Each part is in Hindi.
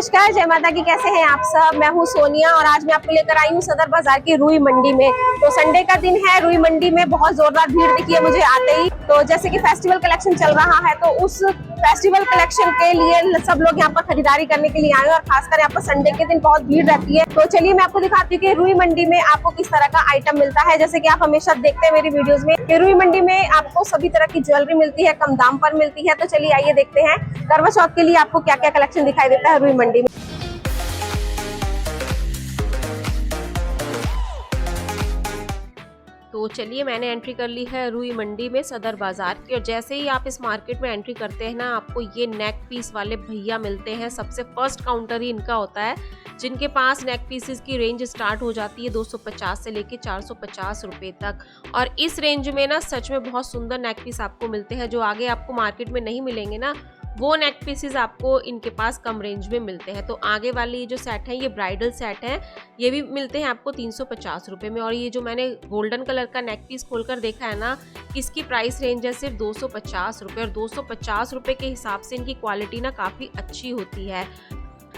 नमस्कार, जय माता की। कैसे हैं आप सब? मैं हूं सोनिया और आज मैं आपको लेकर आई हूं सदर बाजार की रुई मंडी में। तो संडे का दिन है, रुई मंडी में बहुत जोरदार भीड़ दिखी है मुझे आते ही। तो जैसे कि फेस्टिवल कलेक्शन चल रहा है, तो उस फेस्टिवल कलेक्शन के लिए सब लोग यहाँ पर खरीदारी करने के लिए आए हैं और खासकर यहाँ पर संडे के दिन बहुत भीड़ रहती है। तो चलिए मैं आपको दिखाती हूँ कि रुई मंडी में आपको किस तरह का आइटम मिलता है। जैसे कि आप हमेशा देखते हैं मेरी वीडियोस में कि रुई मंडी में आपको सभी तरह की ज्वेलरी मिलती है, कम दाम पर मिलती है। तो चलिए आइए देखते हैं करवा चौथ के लिए आपको क्या क्या कलेक्शन दिखाई देता है रुई मंडी में। तो चलिए मैंने एंट्री कर ली है रुई मंडी में सदर बाजार की। और जैसे ही आप इस मार्केट में एंट्री करते हैं ना, आपको ये नेक पीस वाले भैया मिलते हैं। सबसे फर्स्ट काउंटर ही इनका होता है, जिनके पास नेक पीसेस की रेंज स्टार्ट हो जाती है 250 से लेके 450 रुपए तक। और इस रेंज में ना सच में बहुत सुंदर नेक पीस आपको मिलते हैं, जो आगे आपको मार्केट में नहीं मिलेंगे ना, वो नेक पीसेस आपको इनके पास कम रेंज में मिलते हैं। तो आगे वाली जो सेट है ये ब्राइडल सेट है, ये भी मिलते हैं आपको 350 रुपए में। और ये जो मैंने गोल्डन कलर का नेक पीस खोलकर देखा है ना, इसकी प्राइस रेंज है सिर्फ 250 रुपए। और 250 रुपए के हिसाब से इनकी क्वालिटी ना काफ़ी अच्छी होती है।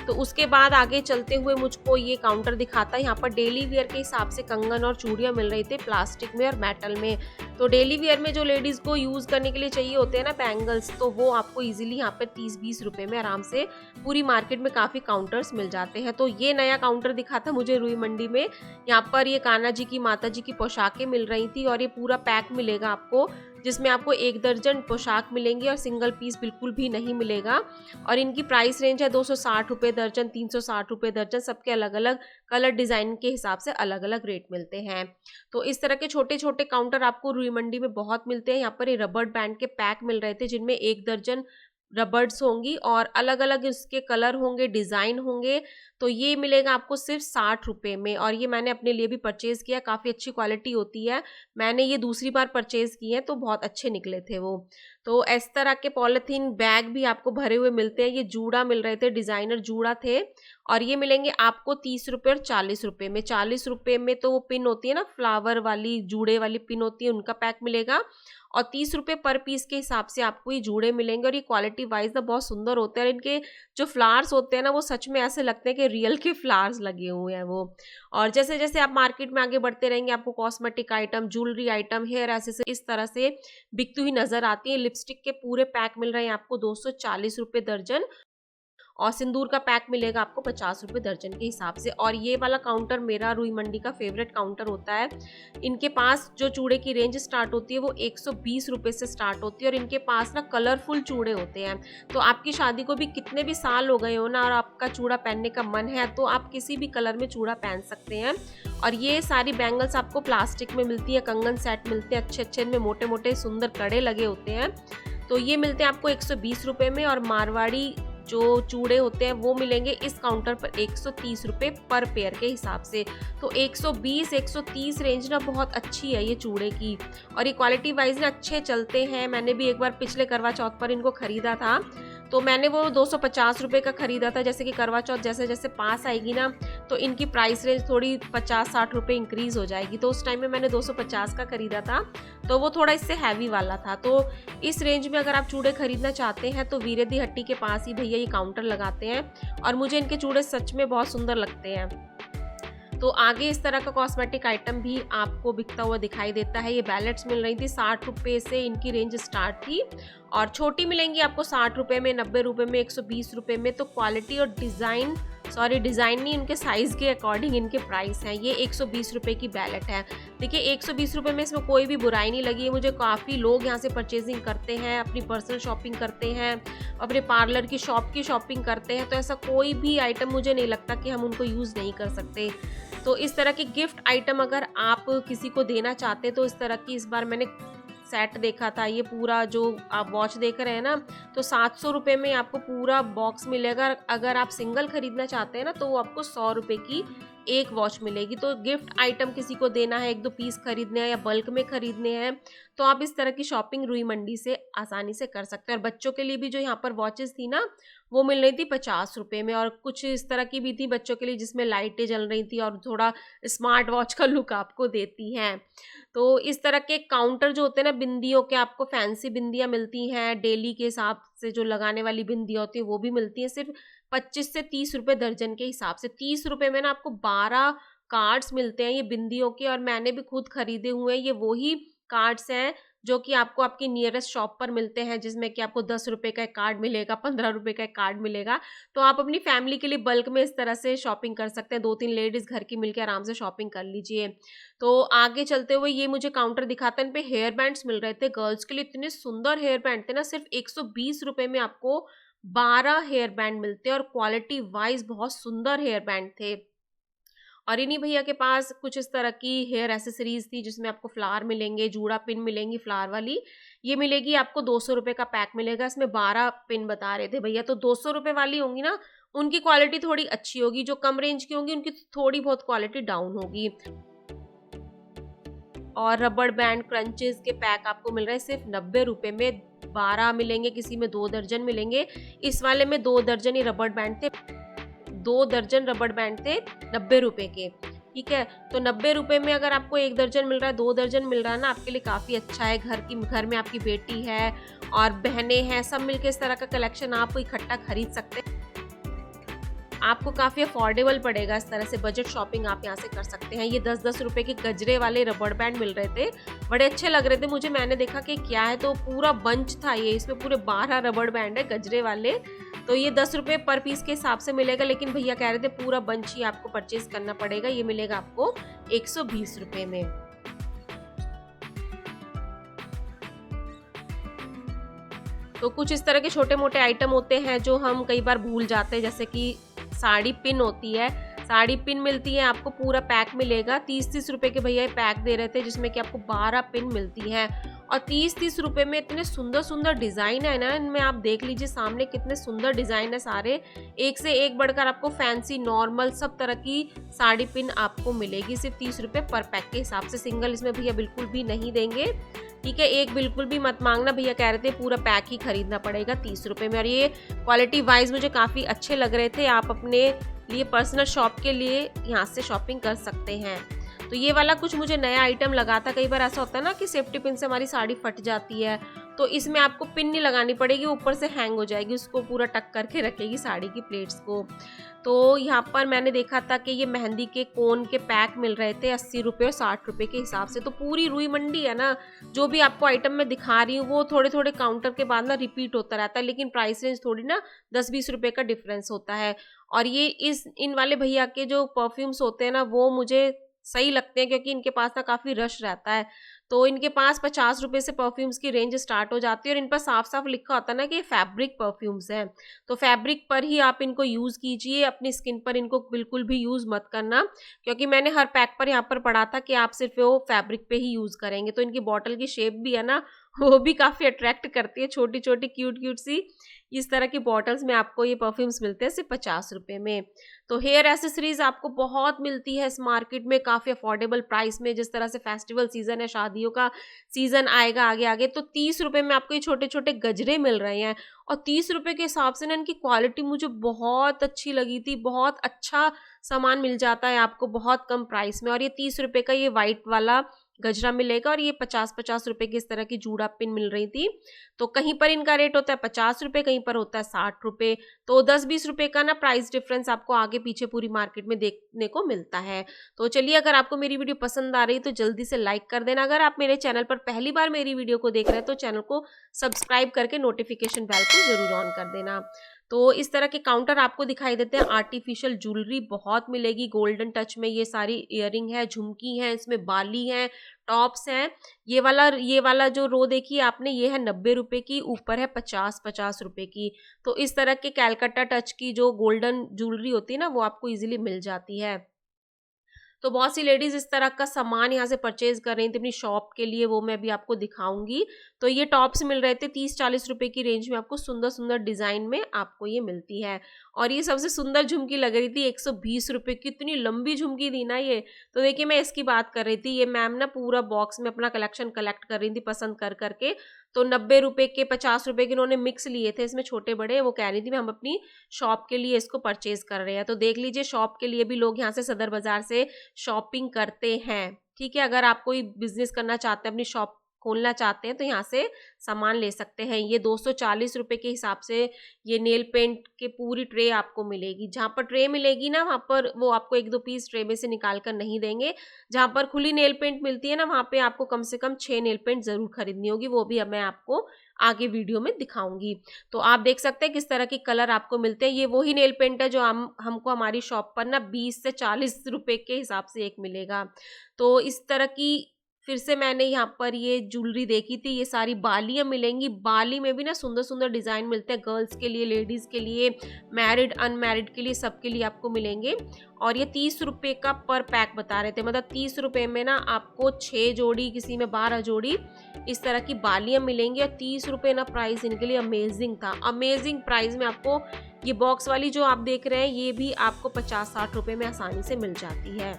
तो उसके बाद आगे चलते हुए मुझको ये काउंटर दिखाता है। यहाँ पर डेली वेयर के हिसाब से कंगन और चूड़ियाँ मिल रही थे, प्लास्टिक में और मेटल में। तो डेली वेयर में जो लेडीज़ को यूज़ करने के लिए चाहिए होते हैं ना बैंगल्स, तो वो आपको इजीली यहाँ पे 30-20 रुपए में आराम से पूरी मार्केट में काफ़ी काउंटर्स मिल जाते हैं। तो ये नया काउंटर दिखाता मुझे रुई मंडी में। यहाँ पर ये कान्हा जी की, माता जी की पोशाकें मिल रही थी और ये पूरा पैक मिलेगा आपको, जिसमें आपको 1 दर्जन पोशाक मिलेंगी और सिंगल पीस बिल्कुल भी नहीं मिलेगा। और इनकी प्राइस रेंज है 260 रुपये दर्जन, 360 रुपये दर्जन। सबके अलग अलग कलर डिज़ाइन के हिसाब से अलग अलग रेट मिलते हैं। तो इस तरह के छोटे छोटे काउंटर आपको रुई मंडी में बहुत मिलते हैं। यहाँ पर ये रबड़ बैंड के पैक मिल रहे थे, जिनमें 1 दर्जन रबर्ड्स होंगी और अलग अलग इसके कलर होंगे, डिज़ाइन होंगे। तो ये मिलेगा आपको सिर्फ 60 रुपये में। और ये मैंने अपने लिए भी परचेज़ किया, काफ़ी अच्छी क्वालिटी होती है। मैंने ये दूसरी बार परचेज़ किए हैं तो बहुत अच्छे निकले थे वो। तो इस तरह के पॉलीथीन बैग भी आपको भरे हुए मिलते हैं। ये जूड़ा मिल रहे थे, डिज़ाइनर जूड़ा थे, और ये मिलेंगे आपको 30 रुपये और 40 रुपये में। 40 रुपये में तो वो पिन होती है ना, फ्लावर वाली जूड़े वाली पिन होती है, उनका पैक मिलेगा। और 30 रुपये पर पीस के हिसाब से आपको ये जूड़े मिलेंगे। और ये क्वालिटी वाइज ना बहुत सुंदर होते हैं। और इनके जो फ्लावर्स होते हैं ना, वो सच में ऐसे लगते हैं कि रियल के फ्लावर्स लगे हुए हैं वो। और जैसे जैसे आप मार्केट में आगे बढ़ते रहेंगे, आपको cosmetic item, jewellery item, hair accessory इस तरह से बिकती हुई नजर आती है। लिपस्टिक के पूरे पैक मिल रहे हैं आपको 240 रुपये दर्जन। और सिंदूर का पैक मिलेगा आपको 50 रुपये दर्जन के हिसाब से। और ये वाला काउंटर मेरा रुई मंडी का फेवरेट काउंटर होता है। इनके पास जो चूड़े की रेंज स्टार्ट होती है वो 120 रुपये से स्टार्ट होती है। और इनके पास ना कलरफुल चूड़े होते हैं। तो आपकी शादी को भी कितने भी साल हो गए हो ना, और आपका चूड़ा पहनने का मन है, तो आप किसी भी कलर में चूड़ा पहन सकते हैं। और ये सारी बैंगल्स आपको प्लास्टिक में मिलती है, कंगन सेट मिलते हैं अच्छे अच्छे, इनमें मोटे मोटे सुंदर कड़े लगे होते हैं। तो ये मिलते हैं आपको 120 रुपये में। और मारवाड़ी जो चूड़े होते हैं वो मिलेंगे इस काउंटर पर 130 रुपये पर पेयर के हिसाब से। तो 120-130 रेंज ना बहुत अच्छी है ये चूड़े की। और ये क्वालिटी वाइज ना अच्छे चलते हैं। मैंने भी एक बार पिछले करवा चौथ पर इनको खरीदा था, तो मैंने वो 250 रुपये का खरीदा था। जैसे कि करवा चौथ जैसे जैसे पास आएगी ना, तो इनकी प्राइस रेंज थोड़ी 50-60 रुपये इंक्रीज़ हो जाएगी। तो उस टाइम में मैंने 250 का खरीदा था, तो वो थोड़ा इससे हैवी वाला था। तो इस रेंज में अगर आप चूड़े खरीदना चाहते हैं तो वीरेदी हट्टी के पास ही भैया ये काउंटर लगाते हैं। और मुझे इनके चूड़े सच में बहुत सुंदर लगते हैं। तो आगे इस तरह का कॉस्मेटिक आइटम भी आपको बिकता हुआ दिखाई देता है। ये बैलेट्स मिल रही थी 60 रुपये से, इनकी रेंज स्टार्ट थी। और छोटी मिलेंगी आपको 60 रुपये में, 90 रुपये में, 120 रुपये में। तो क्वालिटी और डिज़ाइन नहीं, उनके साइज़ के अकॉर्डिंग इनके प्राइस हैं। ये 120 रुपये की बैलेट है। देखिए 120 रुपये में इसमें कोई भी बुराई नहीं लगी है मुझे। काफ़ी लोग यहाँ से परचेजिंग करते हैं, अपनी पर्सनल शॉपिंग करते हैं, अपने पार्लर की शॉप की शॉपिंग करते हैं। तो ऐसा कोई भी आइटम मुझे नहीं लगता कि हम उनको यूज़ नहीं कर सकते। तो इस तरह की गिफ्ट आइटम अगर आप किसी को देना चाहते, तो इस तरह की इस बार मैंने सेट देखा था। ये पूरा जो आप वॉच देख रहे हैं ना, तो 700 रुपये में आपको पूरा बॉक्स मिलेगा। अगर आप सिंगल खरीदना चाहते हैं ना, तो वो आपको 100 रुपये की एक वॉच मिलेगी। तो गिफ्ट आइटम किसी को देना है, 1-2 पीस खरीदने हैं या बल्क में खरीदने हैं, तो आप इस तरह की शॉपिंग रुई मंडी से आसानी से कर सकते हैं। और बच्चों के लिए भी जो यहाँ पर वॉचेस थी ना, वो मिल रही थी 50 रुपये में। और कुछ इस तरह की भी थी बच्चों के लिए, जिसमें लाइटें जल रही थी और थोड़ा स्मार्ट वॉच का लुक आपको देती हैं। तो इस तरह के काउंटर जो होते हैं ना, बिंदियों के आपको फैंसी बिंदियाँ मिलती हैं, डेली के हिसाब से जो लगाने वाली बिंदियाँ होती हैं वो भी मिलती हैं। सिर्फ 25 से 30 रुपए दर्जन के हिसाब से। 30 रुपए में ना आपको 12 कार्ड्स मिलते हैं ये बिंदियों के, और मैंने भी खुद खरीदे हुए हैं। ये वही कार्ड्स हैं जो कि आपको आपकी नियरेस्ट शॉप पर मिलते हैं, जिसमें कि आपको 10 रुपए का एक कार्ड मिलेगा, 15 रुपए का एक कार्ड मिलेगा। तो आप अपनी फैमिली के लिए बल्क में इस तरह से शॉपिंग कर सकते हैं। 2-3 लेडीज घर की मिलकर आराम से शॉपिंग कर लीजिए। तो आगे चलते हुए ये मुझे काउंटर दिखाता है, इन पे हेयर बैंड्स मिल रहे थे गर्ल्स के लिए। इतने सुंदर हेयर बैंड थे ना, सिर्फ 120 रुपए में आपको 12 हेयर बैंड मिलते हैं, और क्वालिटी वाइज बहुत सुंदर हेयर बैंड थे। और इन्हीं भैया के पास कुछ इस तरह की हेयर एसेसरीज थी, जिसमें आपको फ्लावर मिलेंगे, जूड़ा पिन मिलेंगी फ्लावर वाली। ये मिलेगी आपको 200 रुपए का पैक मिलेगा, इसमें 12 पिन बता रहे थे भैया। तो 200 रुपए वाली होंगी ना, उनकी क्वालिटी थोड़ी अच्छी होगी। जो कम रेंज की होंगी उनकी थोड़ी बहुत क्वालिटी डाउन होगी। और रबड़ बैंड क्रंचेस के पैक आपको मिल रहे हैं सिर्फ 90 रुपए में। 12 मिलेंगे, किसी में 2 दर्जन मिलेंगे। इस वाले में 2 दर्जन ही रबड़ बैंड थे, 2 दर्जन रबड़ बैंड थे 90 रुपए के। ठीक है, तो 90 रुपए में अगर आपको 1 दर्जन मिल रहा है, 2 दर्जन मिल रहा है ना, आपके लिए काफी अच्छा है। घर में आपकी बेटी है और बहनें हैं, सब मिलके इस तरह का कलेक्शन आप इकट्ठा खरीद सकते हैं। आपको काफी अफोर्डेबल पड़ेगा, इस तरह से बजट शॉपिंग आप यहाँ से कर सकते हैं। ये 10-10 रुपए के गजरे वाले रबड़ बैंड मिल रहे थे, बड़े अच्छे लग रहे थे मुझे। मैंने देखा कि क्या है, तो पूरा बंच था ये, इसमें पूरे 12 रबड़ बैंड है गजरे वाले। तो ये 10 रुपए पर पीस के हिसाब से मिलेगा, लेकिन भैया कह रहे थे पूरा बंच ही आपको परचेज करना पड़ेगा। ये मिलेगा आपको 120 रुपए में। तो कुछ इस तरह के छोटे मोटे आइटम होते हैं जो हम कई बार भूल जाते हैं, जैसे कि साड़ी पिन होती है। साड़ी पिन मिलती है आपको, पूरा पैक मिलेगा। 30-30 रुपए के भैया पैक दे रहे थे, जिसमें कि आपको 12 पिन मिलती है। और 30-30 रुपए में इतने सुंदर सुंदर डिजाइन है ना इनमें, आप देख लीजिए सामने कितने सुंदर डिजाइन है सारे, एक से एक बढ़कर आपको फैंसी नॉर्मल सब तरह की साड़ी पिन आपको मिलेगी सिर्फ 30 रुपए पर पैक के हिसाब से। सिंगल इसमें भैया बिल्कुल भी नहीं देंगे। ठीक है, एक बिल्कुल भी मत मांगना, भैया कह रहे थे पूरा पैक ही खरीदना पड़ेगा 30 रुपए में। और ये क्वालिटी वाइज मुझे काफी अच्छे लग रहे थे। आप अपने लिए पर्सनल शॉप के लिए यहाँ से शॉपिंग कर सकते हैं। तो ये वाला कुछ मुझे नया आइटम लगा था। कई बार ऐसा होता है ना कि सेफ्टी पिन से हमारी साड़ी फट जाती है, तो इसमें आपको पिन नहीं लगानी पड़ेगी, ऊपर से हैंग हो जाएगी, उसको पूरा टक करके रखेगी साड़ी की प्लेट्स को। तो यहाँ पर मैंने देखा था कि ये मेहंदी के कोन के पैक मिल रहे थे 80 रुपये और 60 रुपये के हिसाब से। तो पूरी रुई मंडी है ना, जो भी आपको आइटम मैं दिखा रही हूँ वो थोड़े थोड़े काउंटर के बाद ना रिपीट होता रहता है, लेकिन प्राइस रेंज थोड़ी ना 10-20 रुपये का डिफरेंस होता है। और ये इन वाले भैया के जो परफ्यूम्स होते हैं ना, वो मुझे सही लगते हैं, क्योंकि इनके पास ना काफ़ी रश रहता है। तो इनके पास 50 रुपये से परफ्यूम्स की रेंज स्टार्ट हो जाती है, और इन पर साफ साफ लिखा होता है ना कि ये फैब्रिक परफ्यूम्स हैं। तो फैब्रिक पर ही आप इनको यूज़ कीजिए, अपनी स्किन पर इनको बिल्कुल भी यूज़ मत करना, क्योंकि मैंने हर पैक पर यहाँ पर पढ़ा था कि आप सिर्फ वो फैब्रिक पे ही यूज़ करेंगे। तो इनकी बॉटल की शेप भी है ना, वो भी काफ़ी अट्रैक्ट करती है, छोटी छोटी क्यूट क्यूट सी। इस तरह की बॉटल्स में आपको ये परफ्यूम्स मिलते हैं सिर्फ 50 रुपये में। तो हेयर एसेसरीज आपको बहुत मिलती है इस मार्केट में काफ़ी अफोर्डेबल प्राइस में। जिस तरह से फेस्टिवल सीजन है, शादियों का सीजन आएगा आगे आगे, तो 30 रुपये में आपको ये छोटे छोटे गजरे मिल रहे हैं। और 30 रुपये के हिसाब से ना इनकी क्वालिटी मुझे बहुत अच्छी लगी थी। बहुत अच्छा सामान मिल जाता है आपको बहुत कम प्राइस में। और ये 30 रुपये का ये वाइट वाला गजरा मिलेगा, और ये 50-50 रुपए की इस तरह की जूड़ा पिन मिल रही थी। तो कहीं पर इनका रेट होता है 50 रुपये, कहीं पर होता है 60 रुपये। तो 10-20 रुपये का ना प्राइस डिफरेंस आपको आगे पीछे पूरी मार्केट में देखने को मिलता है। तो चलिए, अगर आपको मेरी वीडियो पसंद आ रही तो जल्दी से लाइक कर देना। अगर आप मेरे चैनल पर पहली बार मेरी वीडियो को देख रहे हैं तो चैनल को सब्सक्राइब करके नोटिफिकेशन बेल को जरूर ऑन कर देना। तो इस तरह के काउंटर आपको दिखाई देते हैं। आर्टिफिशियल ज्वेलरी बहुत मिलेगी, गोल्डन टच में ये सारी इयरिंग है, झुमकी है, इसमें बाली है, टॉप्स हैं। ये वाला जो रो देखिए आपने, ये है 90 रुपये की, ऊपर है 50-50 रुपये की। तो इस तरह के कैलकाटा टच की जो गोल्डन ज्वेलरी होती है ना, वो आपको इजीली मिल जाती है। तो बहुत सी लेडीज इस तरह का सामान यहाँ से परचेज कर रही थी अपनी शॉप के लिए, वो मैं भी आपको दिखाऊंगी। तो ये टॉप्स मिल रहे थे 30-40 रुपए की रेंज में, आपको सुंदर सुंदर डिजाइन में आपको ये मिलती है। और ये सबसे सुंदर झुमकी लग रही थी 120 रुपए की, इतनी लंबी झुमकी थी ना ये। तो देखिए, मैं इसकी बात कर रही थी, ये मैम ना पूरा बॉक्स में अपना कलेक्शन कलेक्ट कर रही थी पसंद कर करके। तो 90 रुपए के 50 रुपए के उन्होंने मिक्स लिए थे इसमें छोटे बड़े। वो कह रही थी हम अपनी शॉप के लिए इसको परचेज कर रहे हैं। तो देख लीजिए, शॉप के लिए भी लोग यहाँ से सदर बाजार से शॉपिंग करते हैं। ठीक है, अगर आप कोई बिजनेस करना चाहते हैं, अपनी शॉप खोलना चाहते हैं तो यहाँ से सामान ले सकते हैं। ये 240 रुपये के हिसाब से ये नेल पेंट के पूरी ट्रे आपको मिलेगी। जहाँ पर ट्रे मिलेगी ना वहाँ पर वो आपको 1-2 पीस ट्रे में से निकाल कर नहीं देंगे। जहाँ पर खुली नेल पेंट मिलती है ना वहाँ पे आपको कम से कम 6 नेल पेंट ज़रूर खरीदनी होगी, वो भी अब मैं आपको आगे वीडियो में दिखाऊंगी। तो आप देख सकते हैं किस तरह के कलर आपको मिलते हैं। ये वही नेल पेंट है जो हमको हमारी शॉप पर ना 20 से 40 रुपए के हिसाब से एक मिलेगा। तो इस तरह की फिर से मैंने यहाँ पर ये ज्वेलरी देखी थी, ये सारी बालियाँ मिलेंगी। बाली में भी ना सुंदर सुंदर डिज़ाइन मिलते हैं, गर्ल्स के लिए, लेडीज़ के लिए, मैरिड अनमैरिड के लिए, सबके लिए आपको मिलेंगे। और ये 30 रुपये का पर पैक बता रहे थे, मतलब 30 रुपये में ना आपको 6 जोड़ी, किसी में 12 जोड़ी इस तरह की बालियाँ मिलेंगी। और 30 रुपये ना प्राइस इनके लिए अमेजिंग था। अमेजिंग प्राइस में आपको ये बॉक्स वाली जो आप देख रहे हैं ये भी आपको 50-60 रुपये में आसानी से मिल जाती है।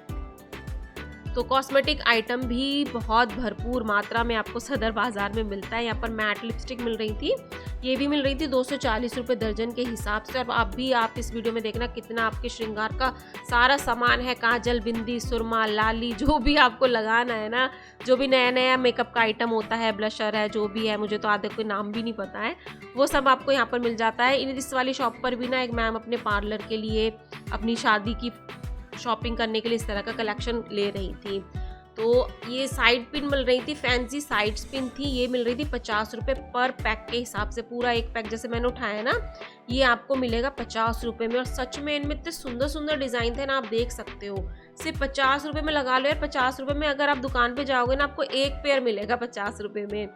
तो कॉस्मेटिक आइटम भी बहुत भरपूर मात्रा में आपको सदर बाजार में मिलता है। यहाँ पर मैट लिपस्टिक मिल रही थी, ये भी मिल रही थी 240 रुपये दर्जन के हिसाब से। और आप इस वीडियो में देखना कितना आपके श्रृंगार का सारा सामान है, काजल, बिंदी, सुरमा, लाली, जो भी आपको लगाना है ना, जो भी नया नया मेकअप का आइटम होता है, ब्लशर है, जो भी है, मुझे तो आधे कोई नाम भी नहीं पता है, वो सब आपको यहाँ पर मिल जाता है। इस वाली शॉप पर भी ना एक मैम अपने पार्लर के लिए, अपनी शादी की शॉपिंग करने के लिए इस तरह का कलेक्शन ले रही थी। तो ये साइड पिन मिल रही थी, फैंसी साइड पिन थी, ये मिल रही थी 50 रुपये पर पैक के हिसाब से। पूरा एक पैक जैसे मैंने उठाया ना, ये आपको मिलेगा 50 रुपये में। और सच में इनमें इतने सुंदर सुंदर डिज़ाइन थे ना, आप देख सकते हो। सिर्फ 50 रुपये में लगा लो यार, 50 रुपये में अगर आप दुकान पे जाओगे ना आपको एक पेयर मिलेगा 50 रुपये में।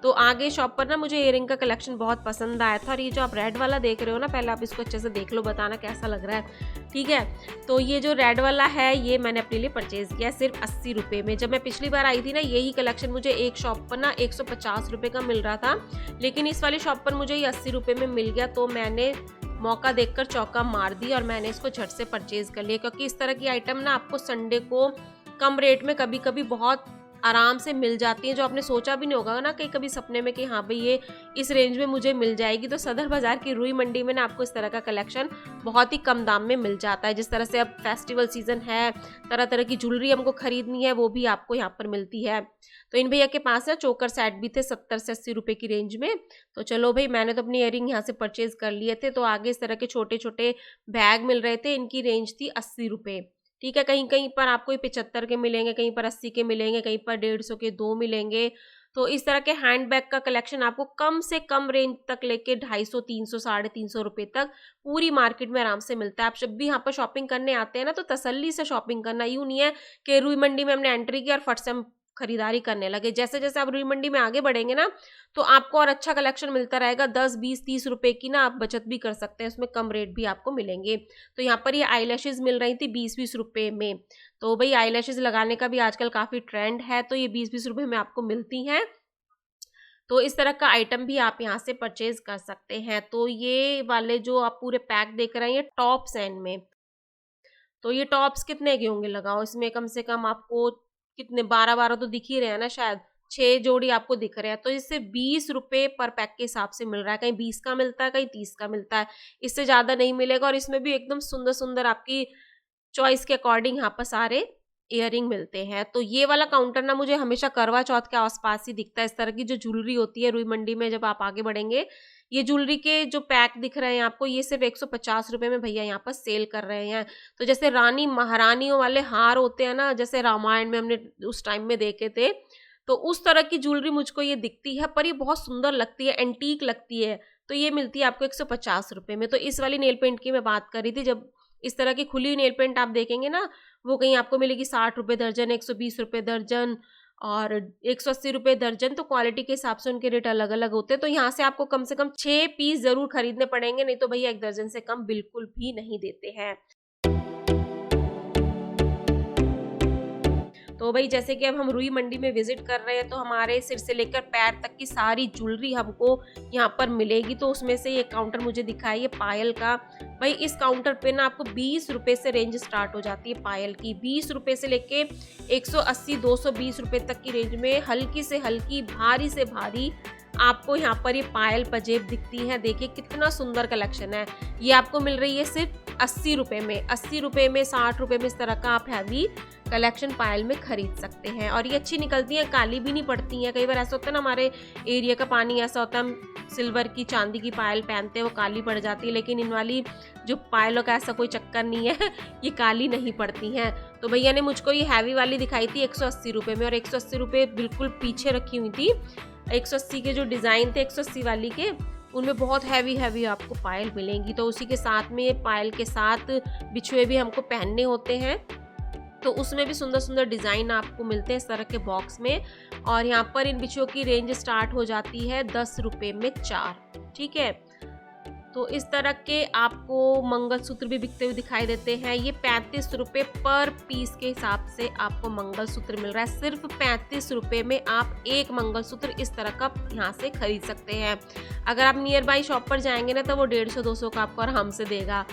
तो आगे शॉप पर ना मुझे इयरिंग का कलेक्शन बहुत पसंद आया था। और ये जो आप रेड वाला देख रहे हो ना, पहले आप इसको अच्छे से देख लो, बताना कैसा लग रहा है, ठीक है। तो ये जो रेड वाला है ये मैंने अपने लिए परचेज़ किया सिर्फ 80 रुपये में। जब मैं पिछली बार आई थी ना, यही कलेक्शन मुझे एक शॉप पर ना 150 रुपये का मिल रहा था, लेकिन इस वाली शॉप पर मुझे ये 80 रुपये में मिल गया। तो मैंने मौका देखकर चौका मार दी और मैंने इसको झट से परचेज कर लिया, क्योंकि इस तरह की आइटम ना आपको संडे को कम रेट में कभी कभी बहुत आराम से मिल जाती हैं, जो आपने सोचा भी नहीं होगा ना कि कभी सपने में कि हाँ भाई ये इस रेंज में मुझे मिल जाएगी। तो सदर बाजार की रुई मंडी में ना आपको इस तरह का कलेक्शन बहुत ही कम दाम में मिल जाता है। जिस तरह से अब फेस्टिवल सीजन है, तरह तरह की ज्वेलरी हमको खरीदनी है, वो भी आपको यहाँ पर मिलती है। तो इन भैया के पास ना चोकर सेट भी थे 70 से 80 रुपये की रेंज में। तो चलो भाई, मैंने तो अपनी इयरिंग यहाँ से परचेज कर लिए थे। तो आगे इस तरह के छोटे छोटे बैग मिल रहे थे, इनकी रेंज थी 80 रुपये, ठीक है। कहीं कहीं पर आपको 75 के मिलेंगे, कहीं पर 80 के मिलेंगे, कहीं पर 150 के 2 मिलेंगे। तो इस तरह के हैंड बैग का कलेक्शन आपको कम से कम रेंज तक लेके 250, 300, 350 रुपये तक पूरी मार्केट में आराम से मिलता है। आप जब भी यहाँ पर शॉपिंग करने आते हैं ना, तो तसल्ली से शॉपिंग करना। यूँ नहीं है कि रुई मंडी में हमने एंट्री की और फट से हम खरीदारी करने लगे। जैसे जैसे आप रुई मंडी में आगे बढ़ेंगे ना, तो आपको और अच्छा कलेक्शन मिलता रहेगा। 10, 20, 30 रुपए की ना आप बचत भी कर सकते हैं, उसमें कम रेट भी आपको मिलेंगे। तो यहाँ पर ये आईलैशेस मिल रही थी 20-20 रुपये में। तो भाई आईलैशेस लगाने का भी आजकल काफ़ी ट्रेंड है, तो ये 20-20 रुपये में आपको मिलती हैं। तो इस तरह का आइटम भी आप यहाँ से परचेज कर सकते हैं। तो ये वाले जो आप पूरे पैक देख रहे हैं, ये टॉप्स हैं इनमें। तो ये टॉप्स कितने के होंगे लगाओ, इसमें कम से कम आपको कितने 12 तो दिख ही रहे हैं ना, शायद 6 जोड़ी आपको दिख रहे हैं। तो इससे 20 रुपये पर पैक के हिसाब से मिल रहा है। कहीं 20 का मिलता है, कहीं 30 का मिलता है, इससे ज़्यादा नहीं मिलेगा। और इसमें भी एकदम सुंदर सुंदर आपकी चॉइस के अकॉर्डिंग यहाँ पर सारे इयरिंग मिलते हैं। तो ये वाला काउंटर ना मुझे हमेशा करवा चौथ के आसपास ही दिखता है। इस तरह की जो ज्वेलरी होती है रुई मंडी में, जब आप आगे बढ़ेंगे, ये ज्वेलरी के जो पैक दिख रहे हैं आपको, ये सिर्फ 150 रुपये में भैया यहाँ पर सेल कर रहे हैं। तो जैसे रानी महारानियों वाले हार होते हैं ना, जैसे रामायण में हमने उस टाइम में देखे थे, तो उस तरह की ज्वेलरी मुझको ये दिखती है, पर ये बहुत सुंदर लगती है, एंटीक लगती है। तो ये मिलती है आपको 150 रुपये में। तो इस वाली नेल पेंट की मैं बात कर रही थी। जब इस तरह की खुली हुई नेल पेंट आप देखेंगे ना, वो कहीं आपको मिलेगी 60 रुपये दर्जन, 120 रुपये दर्जन और 180 रुपये दर्जन। तो क्वालिटी के हिसाब से उनके रेट अलग अलग होते हैं। तो यहाँ से आपको कम से कम 6 पीस जरूर खरीदने पड़ेंगे, नहीं तो भैया 1 दर्जन से कम बिल्कुल भी नहीं देते हैं। तो भाई जैसे कि अब हम रुई मंडी में विजिट कर रहे हैं, तो हमारे सिर से लेकर पैर तक की सारी ज्वेलरी हमको यहाँ पर मिलेगी। तो उसमें से ये काउंटर मुझे दिखा है, ये पायल का। भाई इस काउंटर पे ना आपको 20 रुपये से रेंज स्टार्ट हो जाती है पायल की। 20 रुपये से लेके 180-220 रुपये तक की रेंज में हल्की से हल्की, भारी से भारी आपको यहाँ पर ये पायल पजेब दिखती है। देखिए कितना सुंदर कलेक्शन है। ये आपको मिल रही है सिर्फ 80 रुपये में, 80 रुपये में, 60 रुपये में इस तरह का आप हैवी कलेक्शन पायल में खरीद सकते हैं। और ये अच्छी निकलती हैं, काली भी नहीं पड़ती हैं। कई बार ऐसा होता है ना, हमारे एरिया का पानी ऐसा होता है, हम सिल्वर की, चांदी की पायल पहनते हैं, वो काली पड़ जाती है, लेकिन इन वाली जो पायलों का ऐसा कोई चक्कर नहीं है, ये काली नहीं पड़ती हैं। तो भैया ने मुझको ये हैवी वाली दिखाई थी 180 रुपये में, और 180 रुपये बिल्कुल पीछे रखी हुई थी। 180 के जो डिज़ाइन थे 180 वाली के, उनमें बहुत हैवी हैवी आपको पायल मिलेंगी। तो उसी के साथ में पायल के साथ बिछुए भी हमको पहनने होते हैं, तो उसमें भी सुंदर सुंदर डिज़ाइन आपको मिलते हैं इस तरह के बॉक्स में। और यहाँ पर इन बिछुओं की रेंज स्टार्ट हो जाती है 10 रुपये में 4। ठीक है, तो इस तरह के आपको मंगलसूत्र भी बिकते हुए दिखाई देते हैं। ये 35 रुपये पर पीस के हिसाब से आपको मंगलसूत्र मिल रहा है। सिर्फ 35 रुपये में आप एक मंगलसूत्र इस तरह का यहाँ से खरीद सकते हैं। अगर आप नियर बाई शॉप पर जाएंगे ना, तो वो 150-200 का आपको आराम से देगा।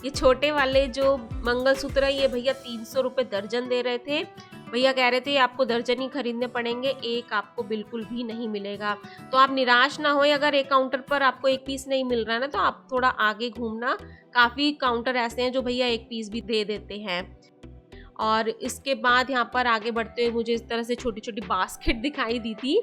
ये छोटे वाले जो मंगलसूत्र है, ये भैया 300 रुपये दर्जन दे रहे थे। भैया कह रहे थे आपको दर्जन ही खरीदने पड़ेंगे, एक आपको बिल्कुल भी नहीं मिलेगा। तो आप निराश ना होए, अगर एक काउंटर पर आपको एक पीस नहीं मिल रहा है ना, तो आप थोड़ा आगे घूमना, काफ़ी काउंटर ऐसे हैं जो भैया एक पीस भी दे देते हैं। और इसके बाद यहाँ पर आगे बढ़ते हुए मुझे इस तरह से छोटी छोटी बास्केट दिखाई दी थी।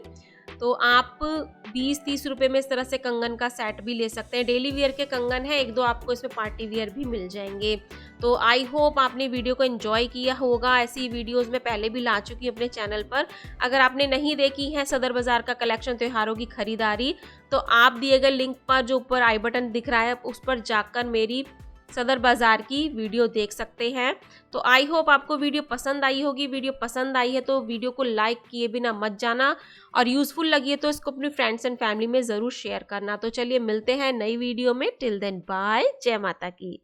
तो आप 20-30 रुपये में इस तरह से कंगन का सेट भी ले सकते हैं। डेली वियर के कंगन है, 1-2 आपको इसमें पार्टी वियर भी मिल जाएंगे। तो आई होप आपने वीडियो को एंजॉय किया होगा। ऐसी वीडियोस मैं पहले भी ला चुकी हूँ अपने चैनल पर। अगर आपने नहीं देखी है सदर बाज़ार का कलेक्शन, त्योहारों की खरीदारी, तो आप दिए गए लिंक पर जो ऊपर आई बटन दिख रहा है, उस पर जाकर मेरी सदर बाज़ार की वीडियो देख सकते हैं। तो आई होप आपको वीडियो पसंद आई होगी। वीडियो पसंद आई है तो वीडियो को लाइक किए बिना मत जाना, और यूज़फुल लगी है तो इसको अपने फ्रेंड्स एंड फैमिली में ज़रूर शेयर करना। तो चलिए मिलते हैं नई वीडियो में। टिल देन बाय, जय माता की।